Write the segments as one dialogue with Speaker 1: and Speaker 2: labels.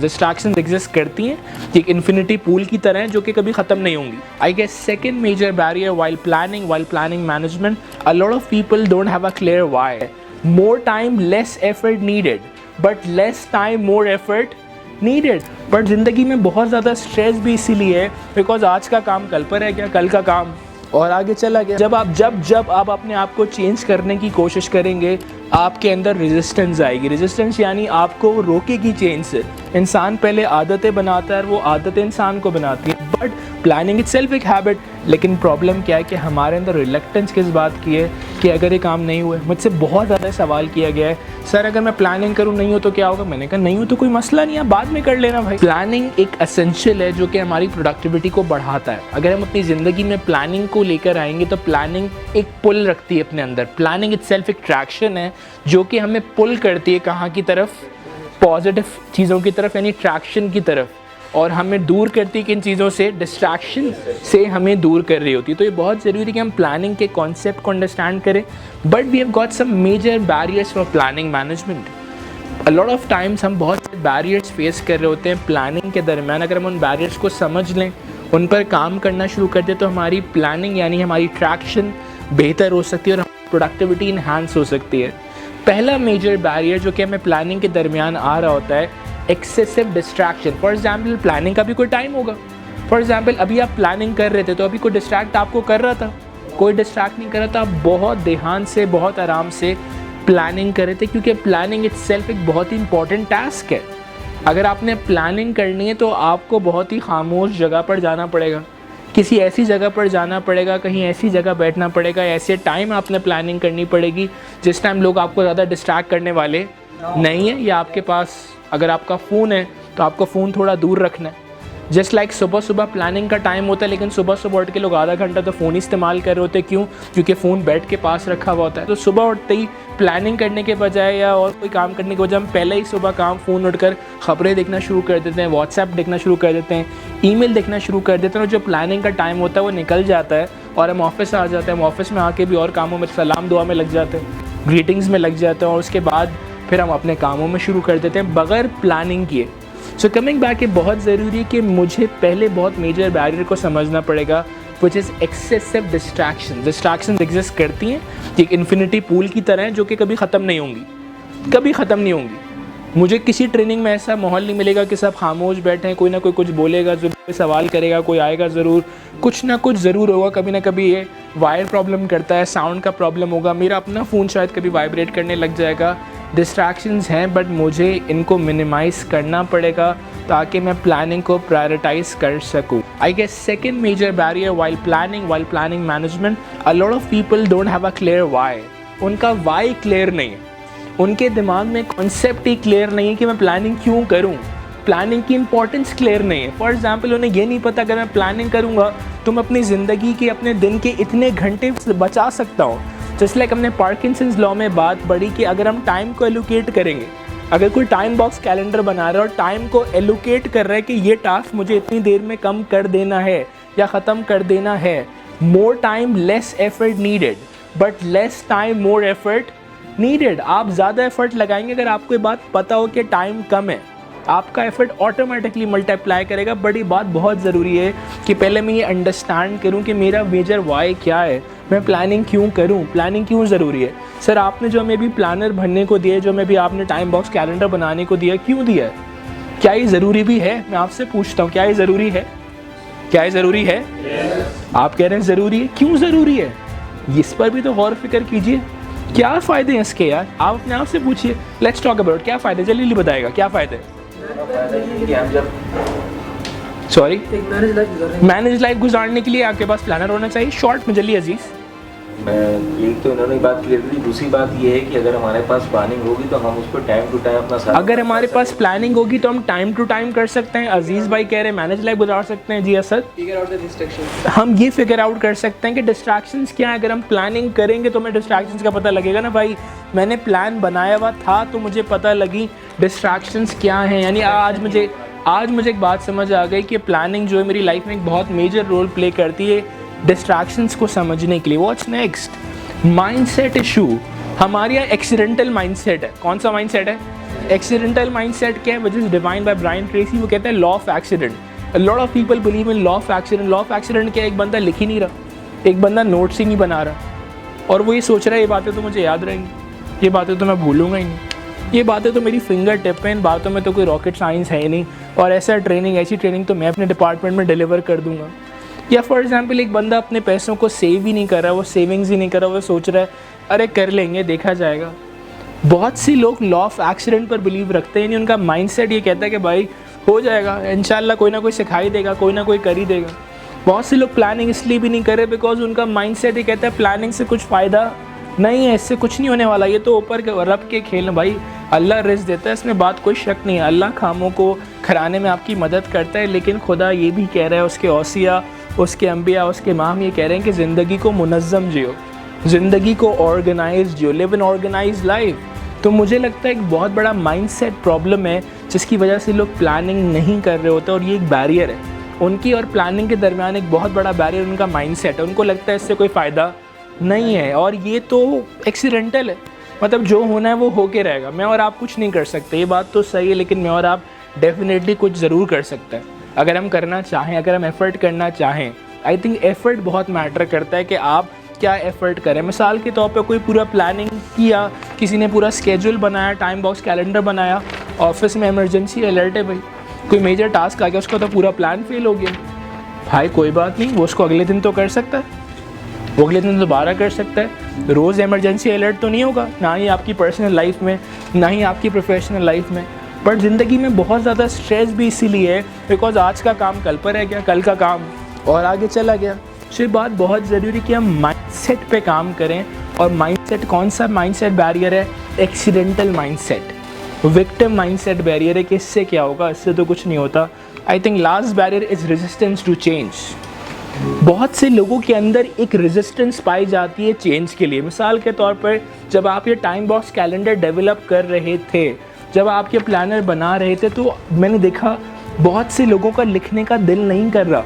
Speaker 1: Distractions exist करती हैं, एक इन्फिनिटी पूल की तरह है जो कि कभी ख़त्म नहीं होंगी। I guess second major barrier while planning management, a lot of people don't have a clear why. More time less effort needed, but less time more effort needed. But ज़िंदगी में बहुत ज़्यादा स्ट्रेस भी इसीलिए है बिकॉज आज का काम कल पर है, क्या कल का काम और आगे चला गया। जब आप अपने आप को चेंज करने की कोशिश करेंगे, आपके अंदर रेजिस्टेंस आएगी। रेजिस्टेंस यानी आपको रोकेगी चेंज से। इंसान पहले आदतें बनाता है और वो आदतें इंसान को बनाती है। बट प्लानिंग इटसेल्फ एक हैबिट, लेकिन प्रॉब्लम क्या है कि हमारे अंदर रिलक्टेंस किस बात की है कि अगर ये काम नहीं हुआ। मुझसे बहुत ज़्यादा सवाल किया गया है, सर अगर मैं प्लानिंग करूँ नहीं हो तो क्या होगा। मैंने कहा नहीं हो तो कोई मसला नहीं है, बाद में कर लेना भाई। प्लानिंग एक एसेंशियल है जो कि हमारी प्रोडक्टिविटी को बढ़ाता है। अगर हम अपनी ज़िंदगी में प्लानिंग को लेकर आएंगे तो प्लानिंग एक पुल रखती है अपने अंदर। प्लानिंग इटसेल्फ एक ट्रैक्शन है जो कि हमें पुल करती है कहाँ की तरफ, पॉजिटिव चीज़ों की तरफ यानी ट्रैक्शन की तरफ, और हमें दूर करती है किन चीज़ों से, डिस्ट्रैक्शन से हमें दूर कर रही होती है। तो ये बहुत ज़रूरी है कि हम प्लानिंग के कॉन्सेप्ट को अंडरस्टैंड करें। But we have got some major barriers for planning management. A lot of times हम बहुत से बैरियर्स फेस कर रहे होते हैं प्लानिंग के दरमियान। अगर हम उन बैरियर्स को समझ लें, उन पर काम करना शुरू कर दें तो हमारी प्लानिंग यानी हमारी ट्रैक्शन बेहतर हो सकती है और हमारी प्रोडक्टिविटी इन्हांस हो सकती है। पहला मेजर बैरियर जो कि हमें प्लानिंग के दरमियान आ रहा होता है, excessive distraction. For example planning का भी कोई टाइम होगा। फॉर एग्जाम्पल अभी आप प्लानिंग कर रहे थे तो अभी कोई डिस्ट्रैक्ट आपको कर रहा था, कोई डिस्ट्रैक्ट नहीं कर रहा था। आप बहुत ध्यान से बहुत आराम से प्लानिंग कर रहे थे क्योंकि प्लानिंग इटसेल्फ एक बहुत ही इंपॉर्टेंट टास्क है। अगर आपने प्लानिंग करनी है तो आपको बहुत ही खामोश जगह पर जाना पड़ेगा, किसी ऐसी जगह पर जाना पड़ेगा, कहीं ऐसी जगह बैठना पड़ेगा, ऐसे टाइम आपने प्लानिंग करनी पड़ेगी जिस टाइम लोग आपको ज़्यादा डिस्ट्रैक्ट करने वाले नहीं है। या आपके पास अगर आपका फ़ोन है तो आपको फ़ोन थोड़ा दूर रखना है। जस्ट लाइक सुबह प्लानिंग का टाइम होता है, लेकिन सुबह उठ के लोग आधा घंटा तो फ़ोन इस्तेमाल कर रहे होते हैं। क्यों? क्योंकि फ़ोन बेड के पास रखा हुआ होता है। तो सुबह उठते ही प्लानिंग करने के बजाय या और कोई काम करने के बजाय हम पहले ही सुबह काम फ़ोन उठकर खबरें देखना शुरू कर देते हैं, व्हाट्सएप देखना शुरू कर देते हैं, ईमेल देखना शुरू कर देते हैं। और जो प्लानिंग का टाइम होता है वो निकल जाता है और हम ऑफिस आ जाते हैं। हम ऑफिस में आके भी और कामों में सलाम दुआ में लग जाते हैं, ग्रीटिंग्स में लग जाते हैं और उसके बाद फिर हम अपने कामों में शुरू कर देते हैं बगैर प्लानिंग किए। सो कमिंग बैक, ये बहुत ज़रूरी है कि मुझे पहले बहुत मेजर बैरियर को समझना पड़ेगा, which is excessive distraction. Distraction exist करती हैं, एक इन्फिनिटी पूल की तरह है जो कि कभी ख़त्म नहीं होंगी, कभी ख़त्म नहीं होंगी। मुझे किसी ट्रेनिंग में ऐसा माहौल नहीं मिलेगा कि सब खामोश बैठे हैं, कोई ना कोई कुछ बोलेगा, ज़रूर सवाल करेगा, कोई आएगा ज़रूर, कुछ ना कुछ ज़रूर होगा। कभी ना कभी ये वायर प्रॉब्लम करता है, साउंड का प्रॉब्लम होगा, मेरा अपना फ़ोन शायद कभी वाइब्रेट करने लग जाएगा। डिस्ट्रैक्शंस हैं बट मुझे इनको मिनिमाइज़ करना पड़ेगा ताकि मैं प्लानिंग को प्रायोरिटाइज़ कर सकूं। I guess second major barrier while planning management, a lot of people don't have a clear why. उनका व्हाई क्लियर नहीं है, उनके दिमाग में कॉन्सेप्ट ही क्लियर नहीं है कि मैं प्लानिंग क्यों करूं, प्लानिंग की इंपॉर्टेंस क्लियर नहीं है। फॉर एग्जाम्पल उन्हें ये नहीं पता अगर मैं प्लानिंग करूँगा तो मैं अपनी ज़िंदगी के अपने दिन के इतने घंटे बचा सकता हूँ। जस्ट लाइक हमने पार्किंसंस लॉ में बात पढ़ी कि अगर हम टाइम को एलोकेट करेंगे, अगर कोई टाइम बॉक्स कैलेंडर बना रहा है और टाइम को एलोकेट कर रहा है कि ये टास्क मुझे इतनी देर में कम कर देना है या ख़त्म कर देना है, मोर time less effort needed, but less time more effort needed. आप ज़्यादा एफर्ट लगाएंगे अगर आपको ये बात पता हो कि टाइम कम है, आपका एफर्ट ऑटोमेटिकली मल्टीप्लाई करेगा। बड़ी बात बहुत ज़रूरी है कि पहले मैं ये अंडरस्टैंड करूं कि मेरा मेजर वाई क्या है, मैं प्लानिंग क्यों करूं, प्लानिंग क्यों ज़रूरी है। सर आपने जो हमें भी प्लानर बनने को दिया है, जो हमें भी आपने टाइम बॉक्स कैलेंडर बनाने को दिया, क्यों दिया है? क्या ये ज़रूरी भी है? मैं आपसे पूछता हूँ, क्या ये ज़रूरी है? क्या ये ज़रूरी है? आप कह रहे हैं ज़रूरी है, क्यों ज़रूरी है? इस पर भी तो गौर फिक्र कीजिए। क्या फ़ायदे हैं इसके यार? आप अपने आप से पूछिए। लेट्स टॉक अबाउट क्या फ़ायदे, जल्दी बताएगा क्या फ़ायदे। सॉरी, मैनेज लाइफ गुजारने के लिए आपके पास प्लानर होना चाहिए। शॉर्ट में जल्दी अजीज।
Speaker 2: मैं एक तो इन्होंने बात क्लियर की, दूसरी बात ये है कि अगर हमारे पास प्लानिंग होगी तो हम उसको टाइम टू टाइम अपना सारा,
Speaker 1: अगर हमारे पास प्लानिंग होगी तो हम टाइम टू टाइम कर सकते हैं। अजीज भाई कह रहे हैं मैनेज लाइफ गुजार सकते हैं। जी Asad,
Speaker 3: figure out the distraction.
Speaker 1: हम ये फिगर आउट कर सकते हैं कि डिस्ट्रैक्शंस क्या है। अगर हम प्लानिंग करेंगे तो हमें डिस्ट्रैक्शंस का पता लगेगा ना भाई, मैंने प्लान बनाया हुआ था तो मुझे पता लगी डिस्ट्रैक्शंस क्या हैं। यानी आज मुझे एक बात समझ आ गई कि प्लानिंग जो है मेरी लाइफ में एक बहुत मेजर रोल प्ले करती है डिस्ट्रैक्शंस को समझने के लिए। What's next? Mindset issue. हमारे यहाँ एक्सीडेंटल माइंडसेट है। कौन सा माइंडसेट है? एक्सीडेंटल माइंडसेट क्या है, which is defined by Brian Tracy, वो कहता है law of accident. A lot of people believe in law of accident. Law of accident क्या है, एक बंदा लिख ही नहीं रहा, एक बंदा नोट्स ही नहीं बना रहा, और वो ये सोच रहा है ये बातें तो मुझे याद रहेंगी, ये बातें तो मैं भूलूंगा ही नहीं, ये बातें तो मेरी फिंगर टिप पे, इन बातों में तो कोई रॉकेट साइंस है ही नहीं, और ऐसी ट्रेनिंग तो मैं अपने डिपार्टमेंट में डिलीवर कर दूंगा। या फॉर एग्जांपल एक बंदा अपने पैसों को सेव ही नहीं कर रहा, वो सेविंग्स ही नहीं कर रहा, वो सोच रहा है अरे कर लेंगे, देखा जाएगा। बहुत सी लोग लॉ ऑफ एक्सीडेंट पर बिलीव रखते हैं, उनका माइंडसेट ये कहता है कि भाई हो जाएगा, इंशाल्लाह कोई ना कोई सिखाई देगा, कोई ना कोई कर ही देगा। बहुत से लोग प्लानिंग इसलिए भी नहीं कर रहे बिकॉज उनका माइंडसेट ये कहता है प्लानिंग से कुछ फ़ायदा नहीं है, इससे कुछ नहीं होने वाला, ये तो ऊपर के रब के खेल हैं भाई, अल्लाह रिज़्क देता है, इसमें बात कोई शक नहीं है, अल्लाह खामों को खराने में आपकी मदद करता है। लेकिन खुदा ये भी कह रहा है, उसके औसिया, उसके अम्बिया, उसके इमाम ये कह रहे हैं कि ज़िंदगी को मुनज़्ज़म जियो, ज़िंदगी को ऑर्गेनाइज जियो, लिव इन ऑर्गेनाइज लाइफ। तो मुझे लगता है एक बहुत बड़ा माइंडसेट प्रॉब्लम है जिसकी वजह से लोग प्लानिंग नहीं कर रहे होते, और ये एक बैरियर है उनकी और प्लानिंग के दरमियान। एक बहुत बड़ा बैरियर उनका माइंडसेट है, उनको लगता है इससे कोई फ़ायदा नहीं है, और ये तो एक्सीडेंटल है, मतलब जो होना है वो होके रहेगा, मैं और आप कुछ नहीं कर सकते, ये बात तो सही है। लेकिन मैं और आप डेफिनेटली कुछ ज़रूर कर सकते हैं अगर हम करना चाहें, अगर हम एफ़र्ट करना चाहें। आई थिंक एफ़र्ट बहुत मैटर करता है कि आप क्या एफ़र्ट करें। मिसाल के तौर पे कोई पूरा प्लानिंग किया, किसी ने पूरा स्केड्यूल बनाया, टाइम बॉक्स कैलेंडर बनाया, ऑफिस में इमरजेंसी अलर्ट है भाई, कोई मेजर टास्क आ गया, उसका तो पूरा प्लान फेल हो गया, भाई कोई बात नहीं, वो उसको अगले दिन तो कर सकता है, वो अगले दिन दोबारा कर सकता है। रोज़ इमरजेंसी अलर्ट तो नहीं होगा, ना ही आपकी पर्सनल लाइफ में, ना ही आपकी प्रोफेशनल लाइफ में। बट ज़िंदगी में बहुत ज़्यादा स्ट्रेस भी इसीलिए है बिकॉज आज का काम कल पर रह गया, कल का काम और आगे चला गया। तो ये बात बहुत ज़रूरी कि हम माइंडसेट पे काम करें, और माइंडसेट कौन सा माइंडसेट बैरियर है, accidental mindset, victim mindset barrier है कि इससे क्या होगा, इससे तो कुछ नहीं होता। I think last barrier is resistance to change. बहुत से लोगों के अंदर एक रेजिस्टेंस पाई जाती है चेंज के लिए। मिसाल के तौर पर जब आप ये टाइम बॉक्स कैलेंडर डेवलप कर रहे थे, जब आप ये प्लानर बना रहे थे, तो मैंने देखा बहुत से लोगों का लिखने का दिल नहीं कर रहा,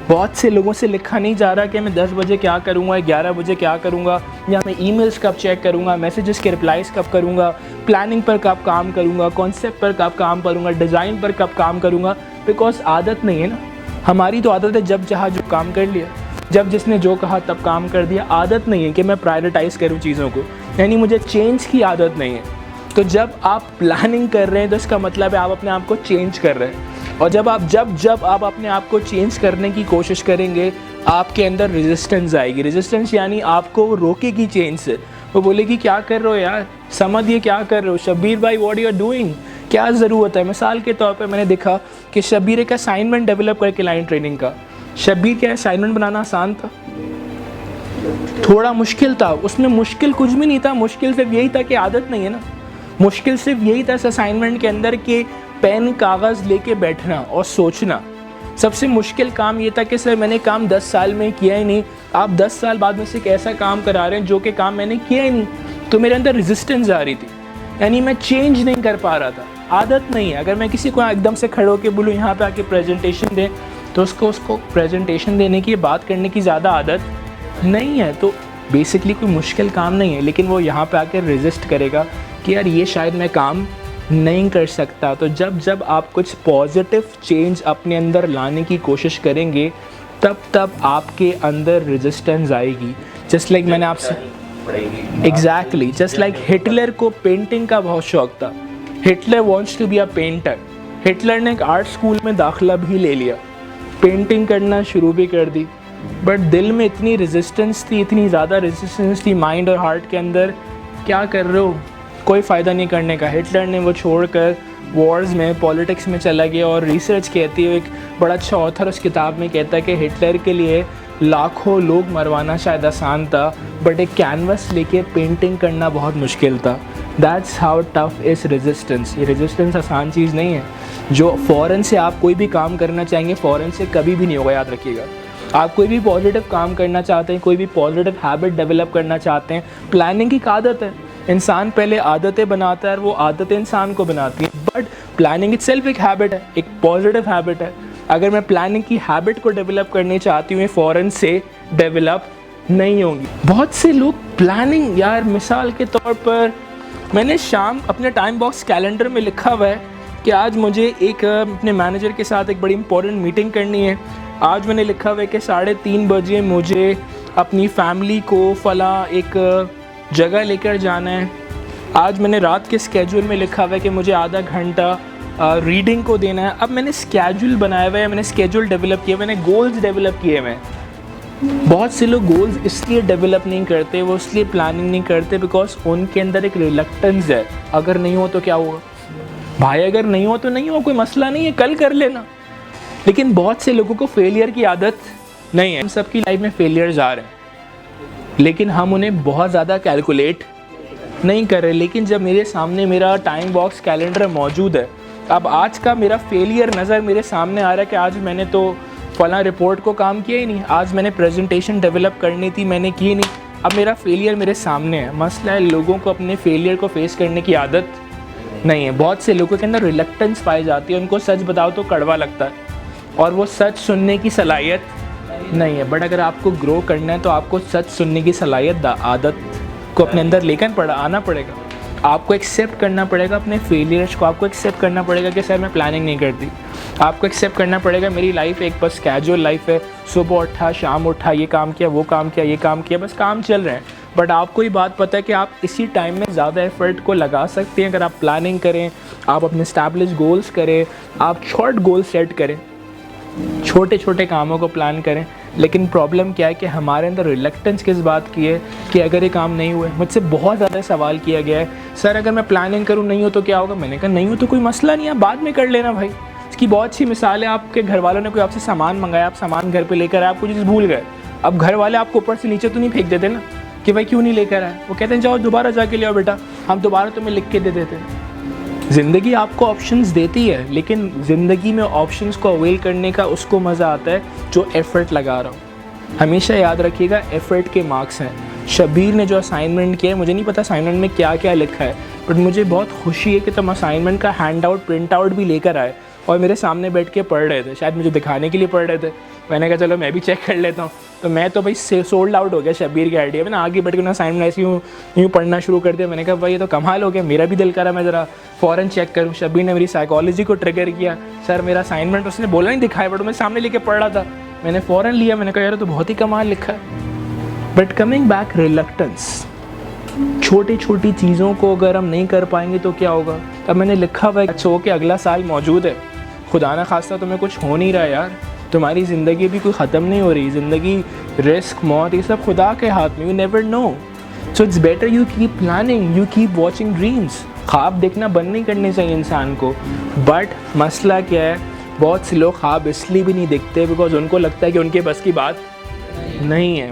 Speaker 1: बहुत से लोगों से लिखा नहीं जा रहा कि मैं 10 बजे क्या करूँगा, 11 बजे क्या करूँगा, या मैं ईमेल्स कब चेक करूँगा, मैसेजेस के रिप्लाइज कब करूँगा, प्लानिंग पर कब काम करूँगा, कॉन्सेप्ट पर कब काम करूँगा, डिज़ाइन पर कब काम करूँगा। बिकॉज आदत नहीं है ना, हमारी तो आदत है जब चाहा जो काम कर लिया, जब जिसने जो कहा तब काम कर दिया। आदत नहीं है कि मैं प्रायोरिटाइज़ करूँ चीज़ों को, यानी मुझे चेंज की आदत नहीं है। तो जब आप प्लानिंग कर रहे हैं तो इसका मतलब है आप अपने आप को चेंज कर रहे हैं, और जब आप अपने आप को चेंज करने की कोशिश करेंगे, आपके अंदर रेजिस्टेंस आएगी। रेजिस्टेंस यानी आपको रोकेगी चेंज से, वो बोलेगी क्या कर रहे हो यार, समझिए क्या कर रहे हो शब्बीर भाई, व्हाट यू आर डूइंग, क्या ज़रूरत है। मिसाल के तौर पे मैंने देखा कि शब्बीर एक असाइनमेंट डेवलप करके लाइन ट्रेनिंग का। शब्बीर क्या असाइनमेंट बनाना आसान था, थोड़ा मुश्किल था, उसमें मुश्किल कुछ भी नहीं था, मुश्किल सिर्फ यही था कि आदत नहीं है ना, मुश्किल सिर्फ यही था इस असाइनमेंट के अंदर कि पेन कागज़ लेके बैठना और सोचना। सबसे मुश्किल काम ये था कि सर मैंने काम 10 साल में किया ही नहीं, आप 10 साल बाद में से एक ऐसा काम करा रहे हैं जो कि काम मैंने किया ही नहीं। तो मेरे अंदर रेजिस्टेंस आ रही थी, यानी मैं चेंज नहीं कर पा रहा था। आदत नहीं है, अगर मैं किसी को एकदम से खड़े होकर बोलूँ यहाँ पे आके प्रेजेंटेशन दें, तो उसको प्रेजेंटेशन देने की, बात करने की ज़्यादा आदत नहीं है। तो बेसिकली कोई मुश्किल काम नहीं है, लेकिन वो यहाँ पे आकर रेजिस्ट करेगा कि यार ये शायद मैं काम नहीं कर सकता। तो जब आप कुछ पॉजिटिव चेंज अपने अंदर लाने की कोशिश करेंगे, तब आपके अंदर रेजिस्टेंस आएगी। जस्ट लाइक मैंने आपसे एग्जैक्टली जस्ट लाइक हिटलर को पेंटिंग का बहुत शौक था, Hitler wants to be a painter. Hitler ने एक आर्ट स्कूल में दाखिला भी ले लिया, पेंटिंग करना शुरू भी कर दी, बट दिल में इतनी रेजिस्टेंस थी, इतनी ज़्यादा रेजिस्टेंस थी माइंड और हार्ट के अंदर, क्या कर रहे हो, कोई फ़ायदा नहीं करने का। हिटलर ने वो छोड़कर वॉर्स में, पॉलिटिक्स में चला गया। और रिसर्च कहती है, एक बड़ा अच्छा ऑथर उस किताब में कहता है कि हिटलर के लिए लाखों लोग मरवाना शायद आसान था, बट एक कैनवस लेके पेंटिंग करना बहुत मुश्किल था। That's how tough is resistance. ये रेजिस्टेंस आसान चीज़ नहीं है, जो फ़ौरन से आप कोई भी काम करना चाहेंगे फ़ौरन से कभी भी नहीं होगा, याद रखिएगा। आप कोई भी पॉजिटिव काम करना चाहते हैं, कोई भी पॉजिटिव हैबिट डेवलप करना चाहते हैं, प्लानिंग की आदत है, इंसान पहले आदतें बनाता है और वो आदतें इंसान को बनाती हैं। बट प्लानिंग इटसेल्फ एक हैबिट है, एक पॉजिटिव हैबिट है। अगर मैं प्लानिंग की हैबिट को डेवलप करनी चाहती हूँ, फ़ौरन से डेवलप नहीं होंगी। बहुत से लोग प्लानिंग, यार मिसाल के तौर पर मैंने शाम अपने टाइम बॉक्स कैलेंडर में लिखा हुआ है कि आज मुझे एक अपने मैनेजर के साथ एक बड़ी इंपॉर्टेंट मीटिंग करनी है। आज मैंने लिखा हुआ है कि 3:30 बजे मुझे अपनी फैमिली को फला एक जगह लेकर जाना है। आज मैंने रात के स्केड्यूल में लिखा हुआ है कि मुझे आधा घंटा रीडिंग को देना है। अब मैंने स्केड्यूल बनाया हुआ है, मैंने स्केड्यूल डेवलप किया, मैंने गोल्स डेवलप किए हुए हैं। बहुत से लोग गोल्स इसलिए डेवलप नहीं करते, वो इसलिए प्लानिंग नहीं करते बिकॉज उनके अंदर एक रिलक्टेंस है। अगर नहीं हो तो क्या होगा भाई, अगर नहीं हो तो नहीं हो, कोई मसला नहीं है, कल कर लेना। लेकिन बहुत से लोगों को फेलियर की आदत नहीं है। हम सबकी लाइफ में फेलियर्स आ रहे हैं, लेकिन हम उन्हें बहुत ज़्यादा कैलकुलेट नहीं कर रहे। लेकिन जब मेरे सामने मेरा टाइम बॉक्स कैलेंडर मौजूद है, अब आज का मेरा फेलियर नज़र मेरे सामने आ रहा है कि आज मैंने तो फला रिपोर्ट को काम किया ही नहीं, आज मैंने प्रेजेंटेशन डेवलप करनी थी, मैंने की नहीं। अब मेरा फेलियर मेरे सामने है। मसला है लोगों को अपने फेलियर को फेस करने की आदत नहीं है। बहुत से लोगों के अंदर रिलक्टेंस पाई जाती है, उनको सच बताओ तो कड़वा लगता है और वो सच सुनने की सलाहियत नहीं है। बट अगर आपको ग्रो करना है तो आपको सच सुनने की सलाहियत, आदत को अपने अंदर लेकर आना पड़ेगा। आपको एक्सेप्ट करना पड़ेगा अपने फेलियर्स को। आपको एक्सेप्ट करना पड़ेगा कि सर मैं प्लानिंग नहीं करती। आपको एक्सेप्ट करना पड़ेगा मेरी लाइफ एक बस कैजुअल लाइफ है, सुबह उठा शाम उठा, ये काम किया वो काम किया ये काम किया, बस काम चल रहे हैं। बट आपको ये बात पता है कि आप इसी टाइम में ज़्यादा एफर्ट को लगा सकते हैं अगर आप प्लानिंग करें, आप अपने एस्टैब्लिश गोल्स करें, आप शॉर्ट गोल सेट करें, छोटे छोटे कामों को प्लान करें। लेकिन प्रॉब्लम क्या है कि हमारे अंदर रिलक्टेंस किस बात की है कि अगर ये काम नहीं हुए। मुझसे बहुत ज़्यादा सवाल किया गया है, सर अगर मैं प्लानिंग करूँ नहीं हो तो क्या होगा। मैंने कहा नहीं हो तो कोई मसला नहीं है, बाद में कर लेना भाई। इसकी बहुत अच्छी मिसाल है, आपके घर वालों ने कोई आपसे सामान मंगाया, आप सामान घर पे लेकर आए, आप कुछ चीज़ भूल गए। अब घर वाले आपको ऊपर से नीचे तो नहीं फेंक देते ना कि भाई क्यों नहीं लेकर आए। वो कहते हैं जाओ दोबारा जाके ले आओ बेटा, हम दोबारा तुम्हें लिख के दे देते हैं। ज़िंदगी आपको ऑप्शंस देती है, लेकिन ज़िंदगी में ऑप्शंस को अवेल करने का उसको मज़ा आता है जो एफ़र्ट लगा रहा हो। हमेशा याद रखिएगा एफ़र्ट के मार्क्स हैं। शबीर ने जो असाइनमेंट किया है, मुझे नहीं पता असाइनमेंट में क्या क्या लिखा है, बट मुझे बहुत खुशी है कि तुम असाइनमेंट का हैंड आउट प्रिंट आउट भी लेकर आए और मेरे सामने बैठ के पढ़ रहे थे। शायद मुझे दिखाने के लिए पढ़ रहे थे। मैंने कहा चलो मैं भी चेक कर लेता हूँ। तो मैं तो भाई सोल्ड आउट हो गया शबीर के आइडिया में ना। आगे बैठ के ना असाइनमेंट ऐसे यूँ पढ़ना शुरू कर दिया। मैंने कहा भाई ये तो कमाल हो गया, मेरा भी दिल करा मैं ज़रा फ़ौरन चेक करूँ। शबीर ने मेरी साइकोलॉजी को ट्रिगर किया। सर मेरा असाइनमेंट उसने बोला नहीं दिखाया, बट मैं सामने लेके पढ़ रहा था। मैंने फ़ौरन लिया, मैंने कहा यार तो बहुत ही कमाल लिखा है। बट कमिंग बैक, रिलक्टेंस, छोटी छोटी चीज़ों को अगर हम नहीं कर पाएंगे तो क्या होगा। अब मैंने लिखा हुआ है सो कि अगला साल मौजूद है, खुदा ना खास्ता तुम्हें कुछ हो नहीं रहा यार, तुम्हारी ज़िंदगी भी कोई ख़त्म नहीं हो रही। ज़िंदगी, रिस्क, मौत, ये सब खुदा के हाथ में, you never know. So it's better you keep planning, you keep watching dreams. ख्वाब देखना बंद नहीं करने चाहिए इंसान को। बट मसला क्या है, बहुत से लोग ख्वाब इसलिए भी नहीं देखते बिकॉज उनको लगता है कि उनके बस की बात नहीं है।